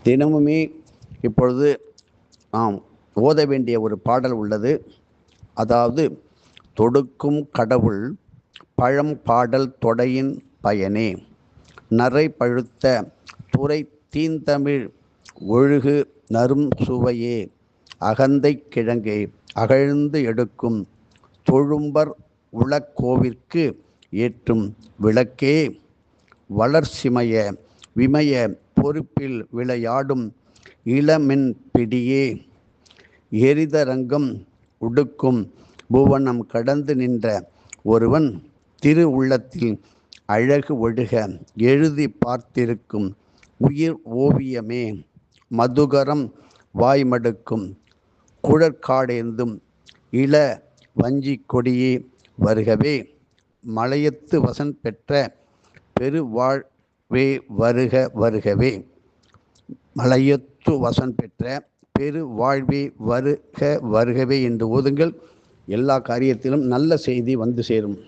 தினமுமே இப்பொழுது நாம் ஓத வேண்டிய ஒரு பாடல் உள்ளது. அதாவது, தொடுக்கும் கடவுள் பழம் பாடல் தொடையின் பயனே, நரை பழுத்த துறை தீந்தமிழ் ஒழுகு நரும் சுவையே, அகந்தை கிழங்கை அகழ்ந்து எடுக்கும் தொழும்பர் உளக்கோவிற்கு ஏற்றும் விளக்கே, வளர்சிமய விமய பொறுப்பில் விளையாடும் இளமென் பிடியே, எரிதரங்கம் உடுக்கும் புவனம் கடந்து நின்ற ஒருவன் திரு உள்ளத்தில் அழகு ஒழுக எழுதி பார்த்திருக்கும் உயிர் ஓவியமே, மதுகரம் வாய்மடுக்கும் குழற்காடேந்தும் இள வஞ்சி கொடியே வருகவே, மலையத்து வசன் பெற்ற பெருவாழ்வே வருக வருகவே. மலையத்து வசன் பெற்ற பெருவாழ்வே வருக வருகவே என்று ஓதுங்கள். எல்லா காரியத்திலும் நல்ல செய்தி வந்து சேரும்.